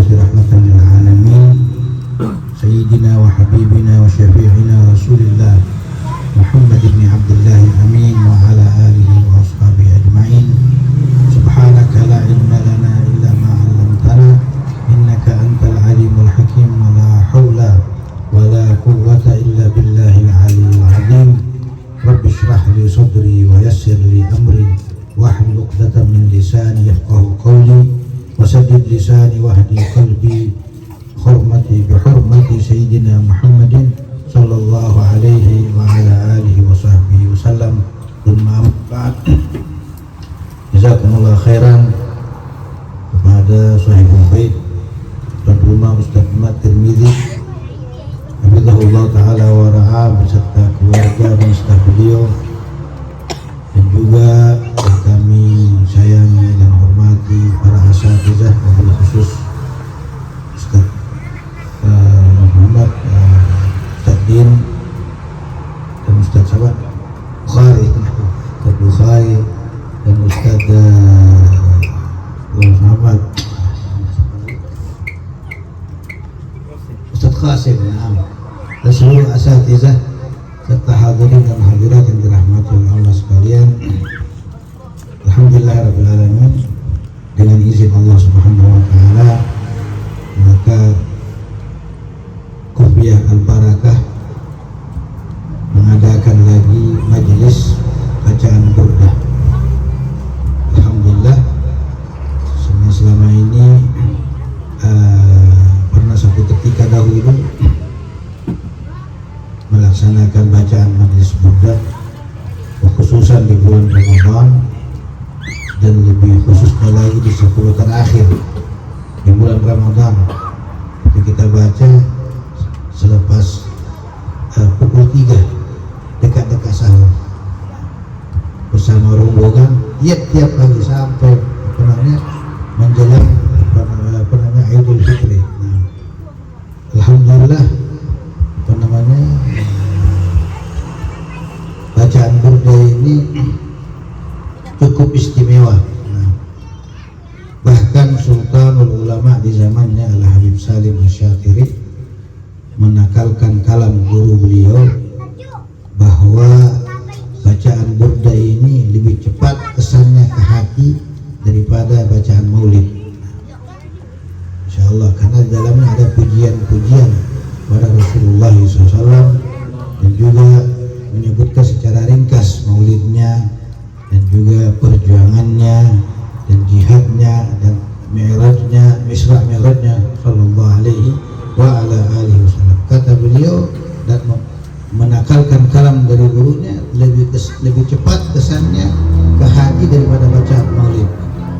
المبعوث رحمة للعالمين سيدنا وحبيبنا وشفيعنا رسول الله محمد بن عبد الله الأمين وعلى آله وأصحابه أجمعين. سبحانك لا علم لنا إلا ما علمتنا إنك أنت العليم الحكيم ولا حول ولا قوة إلا بالله العلي العظيم. رب اشرح لي صدري ويسر لي أمري واحلل عقدة من لساني يفقهوا قولي وسدد لساني واهدي قلبي بحرمة سيدنا محمد صلى الله عليه وعلى آله وصحبه وسلم. ثم أما بعد, jazakumullah khairan kepada sahibul bait tuan rumah Ustaz Ahmad Tirmizi hafizahullah ta'ala wa ra'ah beserta keluarga dan staf beliau, dan juga yang kami sayangi dan hormati para asatizah, wabil khusus Ustaz Muhammad Ustaz Din dan Ustaz Sahabat Bukhari dan Ustaz Muhammad Ustaz Qasim dan seluruh asatizah serta hadirin dan hadirat yang dirahmati oleh Allah sekalian. Alhamdulillah rabbil alamin, dengan izin Allah Subhanahu wa taala maka Kufiah Al-Barakah mengadakan lagi majelis bacaan burdah. Alhamdulillah, selama ini pernah satu ketika dahulu melaksanakan bacaan majelis burdah khususan di bulan Ramadan, dan lebih khususnya lagi di 10 terakhir di bulan Ramadan. Kita baca selepas pukul 3 dekat-dekat sahur bersama rombongan tiap pagi sampai menjelang Idul Fitri. Alhamdulillah bacaan burdah ini cukup istimewa. Bahkan Sultanul Ulama di zamannya Al-Habib Salim Asy-Syatiri menakalkan kalam guru beliau bahwa bacaan burdah ini lebih cepat kesannya ke hati daripada bacaan maulid. InsyaAllah, karena di dalamnya ada pujian-pujian pada Rasulullah SAW, dan juga menyebutkan secara ringkas maulidnya dan juga perjuangannya dan jihadnya dan mi'rajnya, Isra Mi'rajnya sallallahu alaihi wa ala alihi wasallam. Kata beliau, dan menakalkan kalam dari gurunya lebih cepat kesannya ke hati daripada bacaan maulid.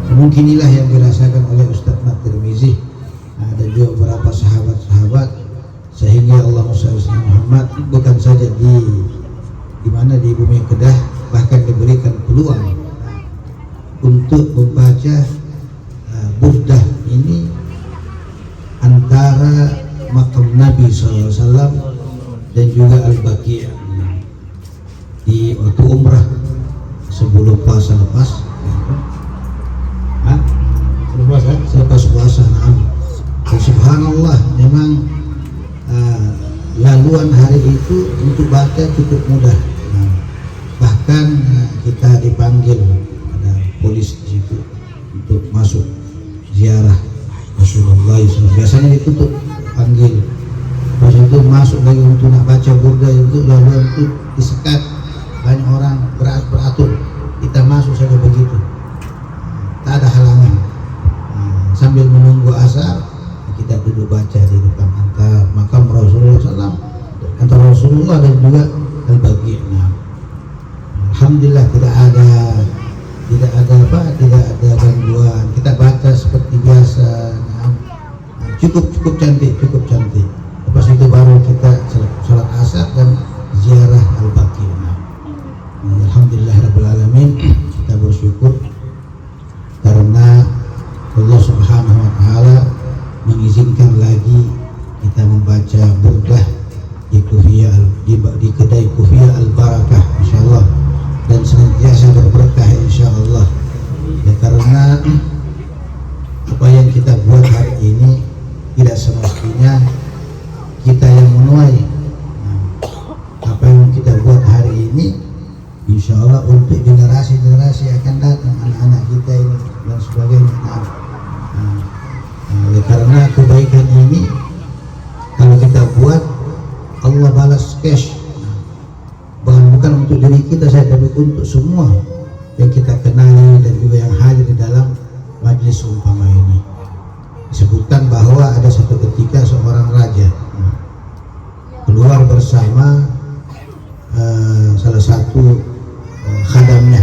Mungkin inilah yang dirasakan oleh Ustaz Ahmad Tirmizi dan juga beberapa sahabat-sahabat, sehingga Allah Muhammad bukan saja di mana di bumi Kedah, bahkan diberikan peluang untuk membaca burdah ini antara makam Nabi SAW dan juga Al-Baqi' di waktu umrah sebelum puasa selepas puasa. Dan subhanallah, memang laluan hari itu untuk baca cukup mudah. Bahkan kita dipanggil, ada polis di situ untuk masuk ziarah Rasulullah SAW. Biasanya ditutup, panggil. Pas itu masuk lagi untuk nak baca burdah itu, lalu itu disekat, banyak orang beratur. Kita masuk saja begitu, tak ada halangan. Sambil menunggu asar, kita duduk baca di depan antara makam Rasulullah SAW, antara Rasulullah dan juga Al-Baqi'. Alhamdulillah tidak ada gangguan. Kita baca seperti biasa. Cukup cantik. Lepas itu baru kita salat asar dan ziarah Al-Baqi'. Alhamdulillah rabbil alamin, kita bersyukur karena Allah Subhanahu wa taala mengizinkan lagi kita membaca burdah di kedai Kufiah Al-Barakah, insyaallah, dan senantiasa berberkah insyaallah. Ya, karena apa yang kita buat hari ini tidak semestinya kita yang menuai apa yang kita buat hari ini, insya Allah untuk generasi-generasi akan datang, anak-anak kita ini dan sebagainya. Oleh karena kebaikan ini kalau kita buat, Allah balas cash, bahkan bukan untuk diri kita saja, tapi untuk semua yang kita kenali dan juga yang hadir di dalam majlis umpama ini. Disebutkan bahwa ada satu ketika seorang raja keluar bersama salah satu khadamnya,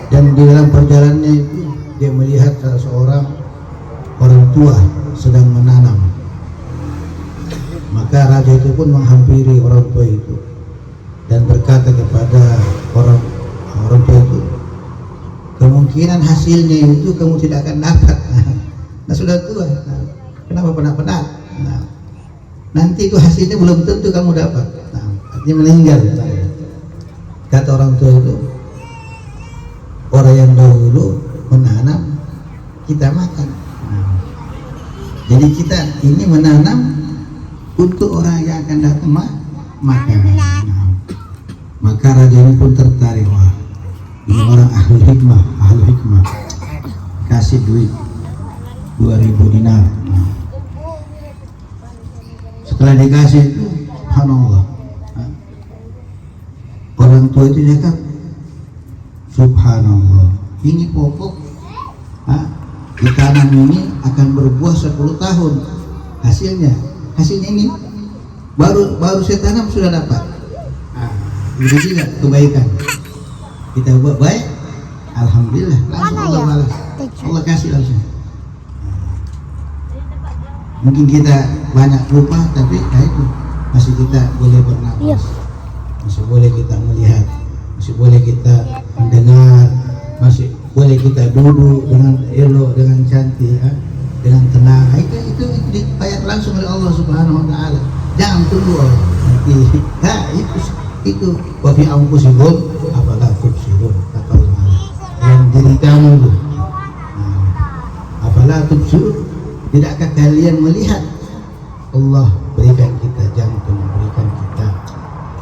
dan di dalam perjalanannya itu dia melihat salah seorang orang tua sedang menanam. Maka raja itu pun menghampiri orang tua itu dan berkata kepada orang tua itu, kemungkinan hasilnya itu kamu tidak akan dapat. Nah sudah tua, kenapa penat-penat? Nanti itu hasilnya belum tentu kamu dapat. Artinya meninggal. Kata orang tua itu, orang yang dahulu menanam, kita makan. Jadi kita ini menanam untuk orang yang akan datang makan. Maka raja ini pun tertarik, wah ini orang ahli hikmah, kasih duit 2000 dinar. Setelah dikasih itu, subhanallah, orang tua itu cakap, subhanallah, ini pokok ditanam ini akan berbuah 10 tahun. Hasilnya ini baru saya tanam sudah dapat. Itu juga kebaikan. Kita buat baik, alhamdulillah, langsung Allah balas, Allah kasih langsung. Mungkin kita banyak lupa, tapi itu masih kita boleh bernapas, masih boleh kita melihat, masih boleh kita mendengar, masih boleh kita duduk dengan elok, dengan cantik, dengan tenang. Itu dibayar langsung oleh Allah Subhanahu Wa Taala. Jangan tunggu nanti. Itu wa fi anfusikum afala tubsirun, kata Allah. Yang diri kamu itu, afala tubsirun, tidakkah kalian melihat Allah berikan kita jantung, berikan kita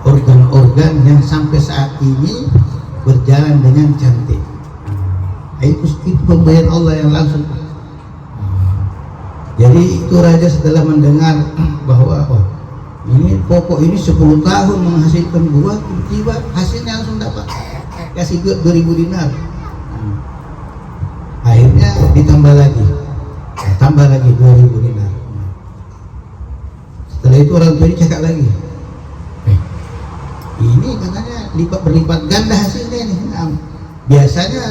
organ-organ yang sampai saat ini berjalan dengan cantik. Itu pemberian Allah yang langsung. Jadi itu raja setelah mendengar bahwa ini pokok ini 10 tahun menghasilkan buah, tiba hasilnya langsung dapat, kasih 2000 dinar. Akhirnya ditambah lagi 2000 dinar. Setelah itu orang tua ini cakap lagi, ini katanya berlipat ganda hasilnya ini. Biasanya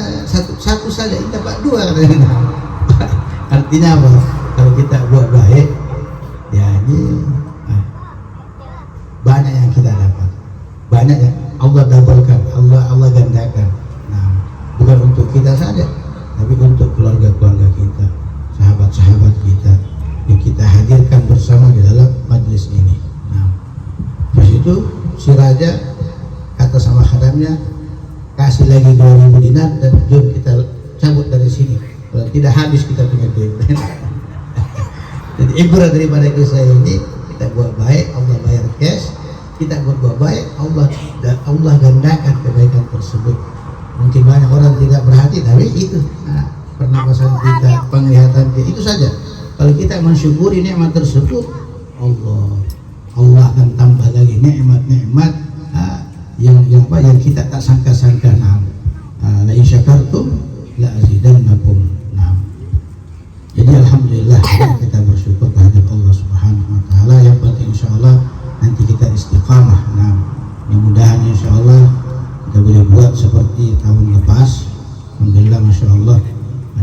satu saja, ini dapat 2 katanya. Artinya apa? Kalau kita buat baik, ya ini banyak yang kita dapat, banyak yang Allah doublekan, Allah gandakan. Bukan untuk kita saja, tapi untuk keluarga-keluarga kita, sahabat-sahabat kita yang kita hadirkan bersama di dalam majelis ini. Terus itu si raja kata sama khadamnya, kasih lagi 2000 dinar dan jom kita cabut dari sini, kalau tidak habis kita punya duit. Jadi ibarat daripada kisah ini, kita buat baik, Allah bayar cash. Kita buat baik, Allah gandakan kebaikan tersebut. Mungkin banyak orang tidak berhati, tapi itu pernapasan kita, penglihatan kita, itu saja. Kalau kita mensyukuri nikmat tersebut, Allah akan tambah lagi nikmat-nikmat yang kita tak sangka-sangka. La in syakartum la azidannakum. Jadi alhamdulillah kita bersyukur kehadirat Allah Subhanahu Wa Taala. Yang penting insyaallah nanti kita istiqamah. Mudah-mudahan insyaallah kita boleh buat seperti tahun lepas. Alhamdulillah, masya Allah,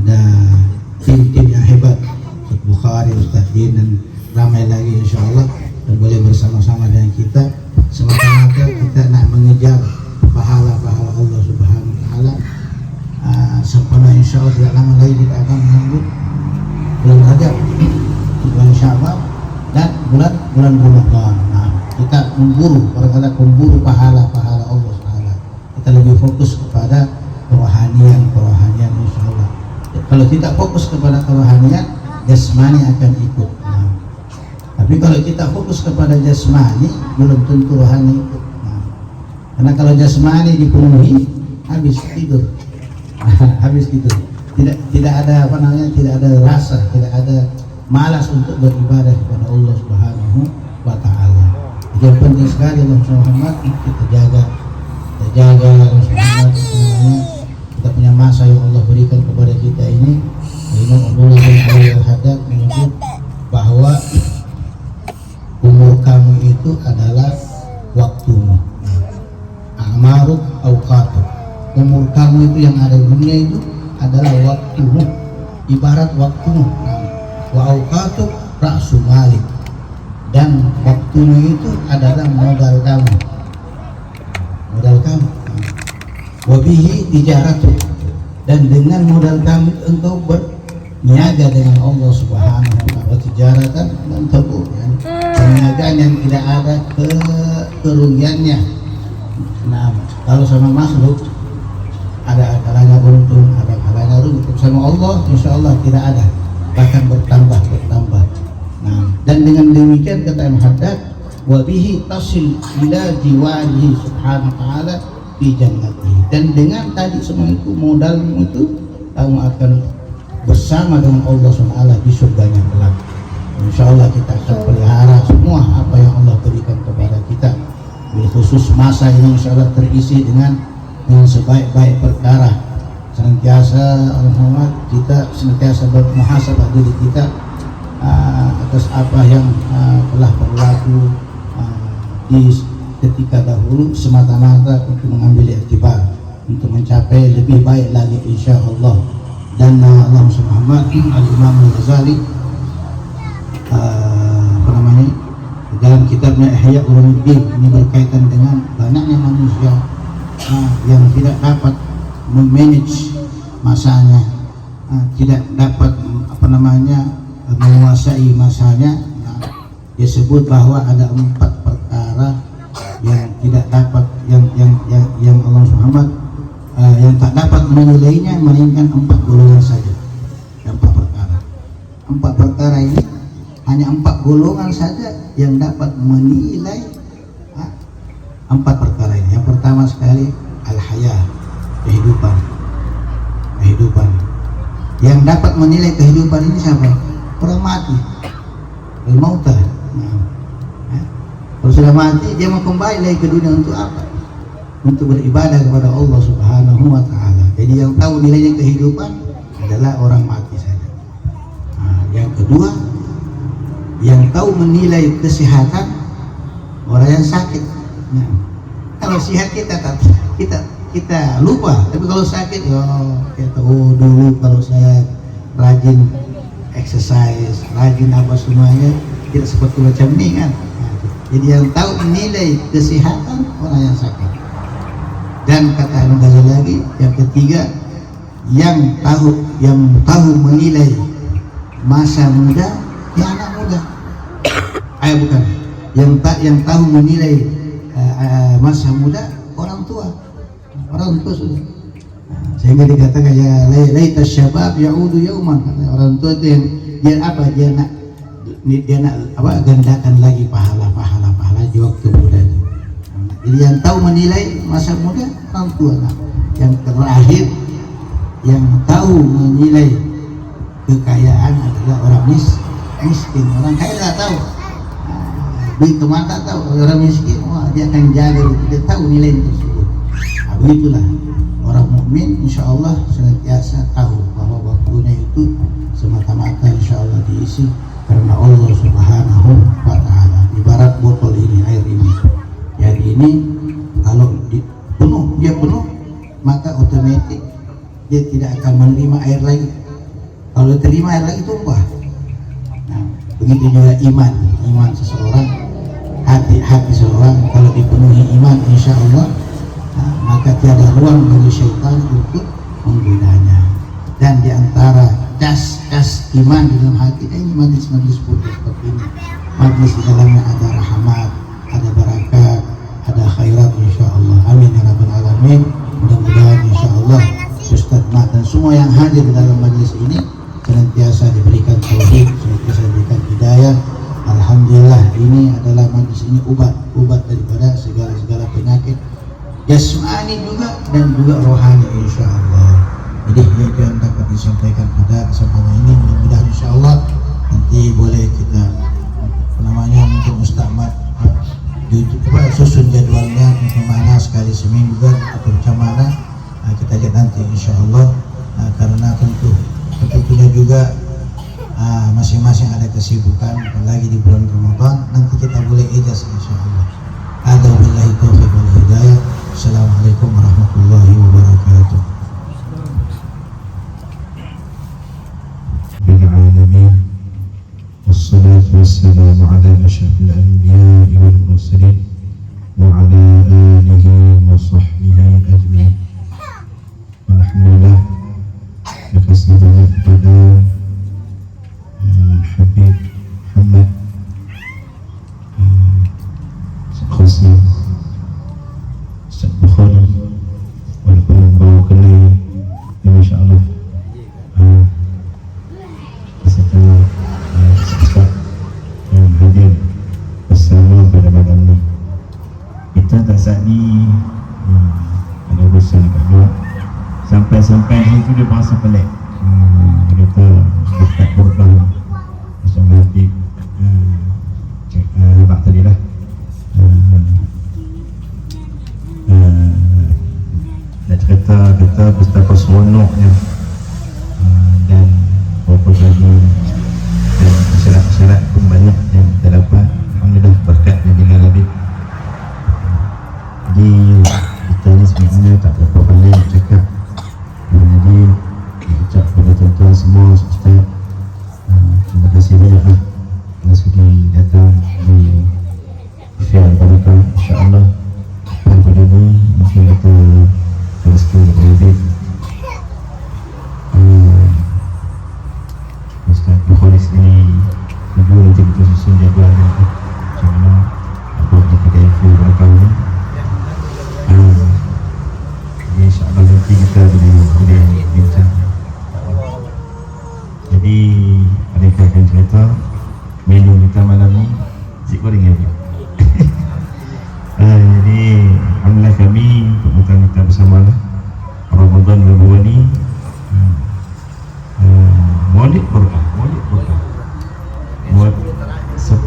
ada tim-tim yang hebat, Ustaz Bukhari, Ustaz Din, dan ramai lagi insyaallah, dan boleh bersama-sama dengan kita. Semata-mata kita nak mengejar pahala-pahala Allah Subhanahu Wa Taala. Sempurna insyaallah, tidak lama lagi kita akan menyambut bulan Rajab, bulan Syawal, dan bulan Ramadan. Kita memburu, orang kata memburu pahala-pahala Allah Subhanahu. Kita lebih fokus kepada kerohanian insya Allah. Kalau tidak fokus kepada kerohanian, jasmani akan ikut. Nah, tapi kalau kita fokus kepada jasmani, belum tentu rohani ikut. Nah, karena kalau jasmani dipenuhi, habis tidur. Habis tidur. Tidak ada apa namanya, tidak ada rasa, tidak ada malas untuk beribadah kepada Allah Subhanahu wa taala. Jadi yang penting sekali Allah Muhammad kita jaga Allah Muhammad, kita punya masa yang Allah berikan kepada kita ini. Imam Abdullah bin Al-Haddad menyebut bahwa umur kamu itu adalah waktumu. A'maruk awqatuk. Umur kamu itu yang ada di dunia itu adalah waktumu, ibarat waktumu. Wa awqatuk ra'su malik, dan waktumu itu adalah modal kamu. Modal kamu. Wa bihi tijaratuk, dan dengan modal kamu engkau berniaga dengan Allah Subhanahu wa taala. Tijaratan dan tabur, perniagaan yang tidak ada kerugiannya. Nah, kalau sama makhluk ada kalanya untung, ada kalanya rugi. Sama Allah insya Allah tidak ada, bahkan bertambah. Nah, dan dengan demikian kata Imam Haddad, wa bihi tasil ila jiwarihi subhanahu wa ta'ala fi jannatihi, dan dengan tadi semua itu modalmu itu kamu akan bersama dengan Allah SWT di surganya kelak. Insya Allah kita akan pelihara semua apa yang Allah berikan kepada kita. Khusus masa ini insya Allah terisi dengan sebaik-baik perkara. Senantiasa Muhammad kita senantiasa bermuhasabah diri kita atas apa yang telah berlaku di ketika dahulu, semata-mata untuk mengambil iktibar untuk mencapai lebih baik lagi insya Allah. Dan Allah Muhammad Al-Imam Al-Ghazali dalam kitabnya Ihya Ulumuddin ini berkaitan dengan banyaknya manusia yang tidak dapat memanage masanya, tidak dapat menguasai masanya. Dia sebut bahwa ada 4 perkara yang tidak dapat, yang Allah Muhammad yang tak dapat menilainya melainkan 4 golongan saja. 4 perkara. 4 perkara ini hanya 4 golongan saja yang dapat menilai 4 perkara ini. Yang pertama sekali al-haya, kehidupan. Yang dapat menilai kehidupan ini siapa? Orang mati. Al-mauta. Kalau sudah mati dia mau kembali lagi ke dunia untuk apa? Untuk beribadah kepada Allah Subhanahu wa taala. Jadi yang tahu nilainya kehidupan adalah orang mati saja. Yang kedua, yang tahu menilai kesehatan orang yang sakit. Kalau sehat kita lupa, tapi kalau sakit kita dulu kalau saya rajin exercise, rajin apa semuanya, tidak seperti macam ini kan. Jadi yang tahu menilai kesehatan orang yang sakit. Dan kata Imam Ghazali lagi, yang ketiga, yang tahu menilai masa muda ya anak muda. Bukan. Yang tahu menilai masa muda orang tua sudah. Sehingga dikatakan ya laita syabab yaudu yauman. Orang tua itu yang dia nak gandakan lagi pahala di waktu muda itu. Jadi yang tahu menilai masa muda orang tua. Yang terakhir yang tahu menilai kekayaan adalah orang miskin. Orang kaya tidak tahu, duit kemana tahu. Orang miskin dia akan jaga, dia tahu nilai tersebut. Begitulah orang mukmin insya Allah senantiasa tahu bahwa waktunya itu semata-mata insya Allah diisi karena Allah Subhanahu wa taala. Ibarat botol ini, air ini. Jadi ini kalau dia penuh maka otomatis dia tidak akan menerima air lagi. Kalau terima air lagi tumpah. Nah, begitu juga iman seseorang, hati seseorang kalau dipenuhi iman insya Allah, maka tiada ruang bagi syaitan untuk menggodanya. Dan diantara kas iman di dalam hati ini majlis-majlis putih seperti ini, majlis di dalamnya ada rahmat, ada barakat, ada khairat insya Allah. Amin ya rabbal alamin. Mudah-mudahan insya Allah Ustaz Mat dan semua yang hadir di dalam majlis ini senantiasa diberikan tauhid jasmani juga dan juga rohani insya Allah. Jadi yang dapat disampaikan pada kesempatan ini mudah-mudahan insya Allah nanti boleh kita mungkin Ustaz Mat susun jadwalnya macam mana, sekali seminggu kan atau macam mana, kita lihat nanti insya Allah. Karena tentunya juga masing-masing ada kesibukan, apalagi di bulan Ramadan nanti kita boleh ijaz insya Allah. Ada billahi taufiq wal hidayah. Assalamualaikum warahmatullahi wabarakatuh. Alamin. Wassalatu wassalamu ala asyrafil anbiya'i wal mursalin wa ala alihi wa sahbihi ajma'in. Alhamdulillah, terima kasih banyak kepada Habib Muhammad Qasim Ustaz Bukhari, walaupun baru kenal, Masya Allah serta Ustaz yang hadir bersama pada malam ini. Kita tak sadi ada urusan kat luar, sampai situ dia berasa pelik. Dia kata dekat korban macam Habib Habib tadi lah, dia cerita betapa seronoknya dan berapa kali dan syarat-syarat pun banyak yang kita dapat. Alhamdulillah berkatnya dengan Habib. Jadi kita ni sebenarnya tak berapa banyak cakap. Jadi ucap kepada tuan-tuan semua, Ustaz, terima kasih banyak lah kerana sudi datang di Fial Barakah. InsyaAllah depan pada ni mungkin kita rezeki kepada Habib. Ustaz Bukhari sendiri juga nanti kita susun jadual macam mana buat di kedai Fial Barakah ni. Jadi insyaAllah nanti kita boleh bincang. Jadi mereka akan cerita menu kita malam ni nasi goreng ya. Jadi alhamdulillah kami untuk kita bersama lah Ramadan minggu ni Maulid Barakah buat 10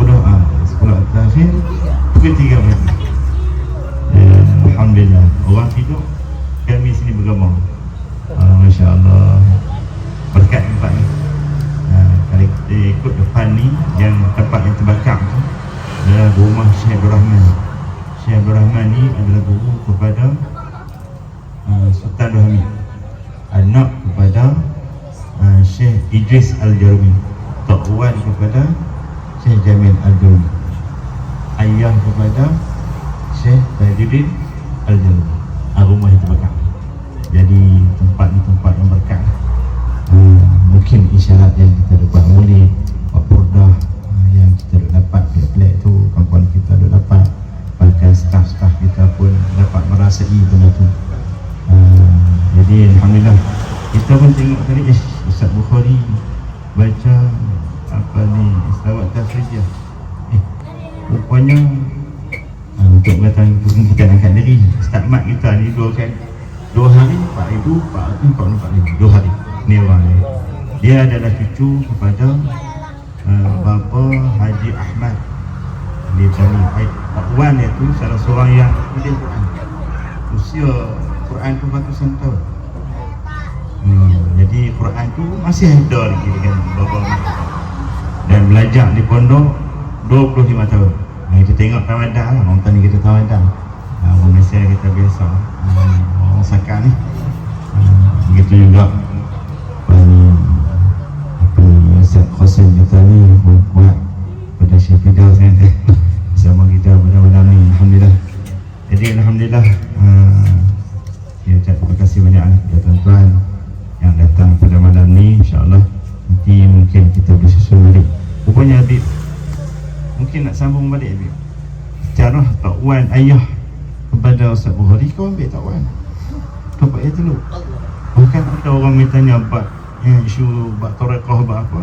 terakhir pukul 3 pagi. Alhamdulillah orang tidur, kami sini bergambar. Masya Allah, berkat tempat ni. Kalau kita ikut depan ni, yang tempat yang terbakar tu adalah rumah Syekh Abdul Rahman. Syekh Abdul Rahman ni adalah guru kepada Sultan Abdul Hamid, anak kepada Syekh Idris Al-Jarumi, tok wan kepada Syekh Jamil Al-Jarumi, ayah kepada Syekh Tajuddin Al-Jarumi. Rumah yang terbakar. Jadi tempat ni tempat yang berkat. Mungkin isyarat yang kita dapat mulai Purdah yang kita dapat pelak-pelak tu, kawan-kawan kita dapat, bahkan staf-staf kita pun dapat merasai benda tu. Jadi alhamdulillah kita pun tengok tadi Ustaz Bukhari baca apa ni, selawat tafsiriyah. Rupanya untuk berkata kita angkat diri Ustaz Mat kita ni 2 hari 4,000, 4,000, 2 hari ni orang ni. Dia adalah cucu kepada Bapa Haji Ahmad. Dia tadi Pak Wan iaitu salah seorang yang boleh Quran. Usia Quran tu ratusan tahun. Jadi Quran tu masih ada lagi dengan bapa dan belajar di pondok 25 tahun. Kita tengok tawadah lah, orang tanya kita tawadah. Orang Malaysia kita biasa, orang Saka ni. Begitu juga Ustaz Qasim kita ni kuat pada Syekh Firdaus kan, bersama kita pada malam ni. Alhamdulillah. Jadi alhamdulillah kita terima kasih banyak kepada tuan-tuan yang datang pada malam ni. InsyaAllah nanti mungkin kita bersusun balik. Rupanya Habib mungkin nak sambung balik Habib, cara takwan ayah kepada Ustaz Bukhari, kau ambil takwan dapat ayat dulu. Bahkan ada orang bertanya bab isu bab tarekah bab apa,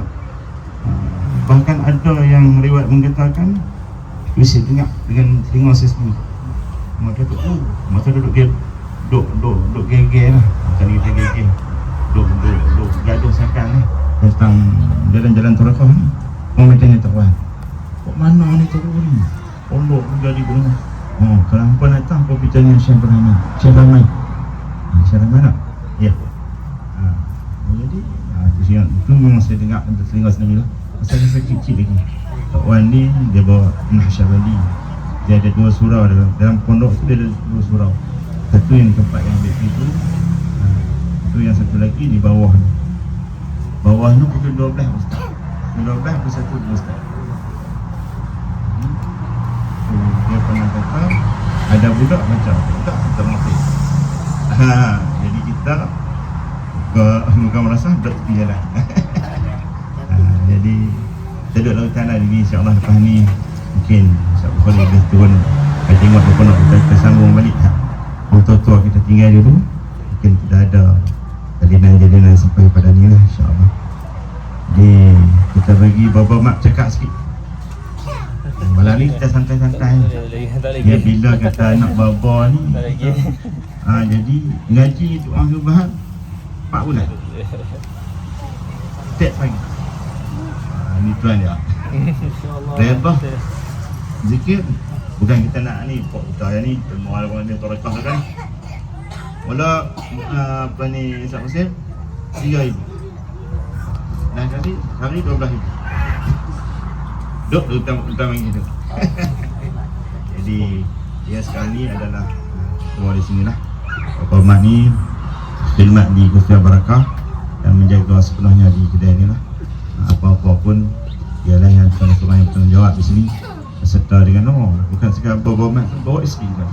bahkan ada yang riwayat mengatakan bisa dengar dengan telinga saya sendiri. Masa duduk geger lah. Kali kita geger. Duduk gaduh sakal ni. Tentang jalan-jalan Torakah ni. Orang tanya tuan. Kok mana ni turun ni? Pondok juga di rumah. Oh, kalau hampa datang kau bertanya Syekh Ibrahim. Syekh Ramai. Syekh Ramai nak? Ya. Jadi itu memang saya dengar dari telinga sendiri lah. Masa saya kecil lagi. Tok Wan ni dia bawa Nahsyabandi. Dia ada 2 surau dalam pondok tu, dia ada 2 surau. Satu yang tempat yang ambil itu, itu yang satu lagi di bawah ni. Bawah tu pukul 12 Ustaz. 12 pukul 1 Ustaz. Dia pernah kata ada budak macam budak kita mati. Jadi kita ke muka merasa duduk tepi jalan. Jadi kita duduk lautan lah. Jadi insyaAllah lepas ni mungkin insyaAllah boleh turun kita tengok pondok kita sambung balik. Tua-tua kita tinggal dulu, mungkin tidak ada jalinan sampai pada ni lah insyaAllah. Jadi kita bagi Baba Mak cakap sikit. Malam ni kita santai-santai. Ya, bila kata anak baba ni jadi ngaji doa subahat 4 bulan setiap pagi. Ni tuan dia rebah zikir. Bukan kita nak ni pok kita ni mual orang ni Torakah kan. Mula apa ni Ustaz Musim 3,000 dan kali hari 12,000 duk utama yang hidup. Jadi dia sekarang ni adalah keluar di sini lah. Bapak Mak ni khidmat di Gusti Barakah dan menjaga sepenuhnya di kedai ni lah. Apa-apa pun dialah yang tuan-tuan yang bertanggungjawab di sini beserta dengan bukan sekadar Bapak Mak, bawa isteri kan.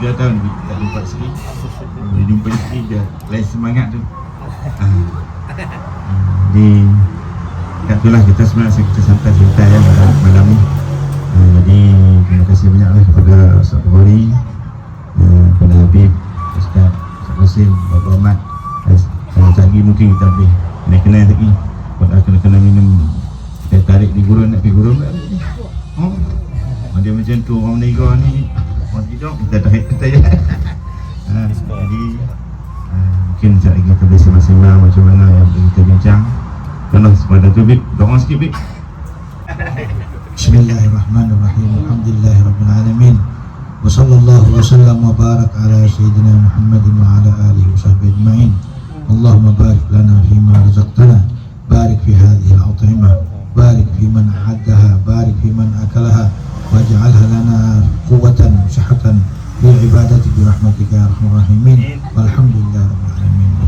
3 tahun tak jumpa isteri. Bila jumpa isteri dia lain semangat tu. Jadi itulah kita sebenarnya kita santai-santai ya malam ni. Jadi terima kasih banyaklah kepada Ustaz Bukhari, kepada Habib, Ustaz Musim, Bapak Ahmad. Lagi mungkin kita habis kena lagi. Kena minum teh tarik di gurun, nak pergi gurun tak? Dia macam tu orang menega ni. Orang tidur kita tarik kita ya. Jadi mungkin sekejap lagi kita boleh sembang macam mana yang kita bincang. Kalau sepada tu Bib, doa sikit Bib. Bismillahirrahmanirrahim. Alhamdulillahirabbil alamin. Wa sallallahu wa sallam wa barak ala sayyidina Muhammadin wa ala alihi wa sahbihi ajma'in. Allahumma barik lana fima razaqtana, barik fi hadhihi al-at'imah, barik fi man a'addaha, barik fi man akalaha, waj'alha lana quwwatan sihhatan li ibadatik bi rahmatika ya arhamar rahimin. Walhamdulillahirabbil alamin.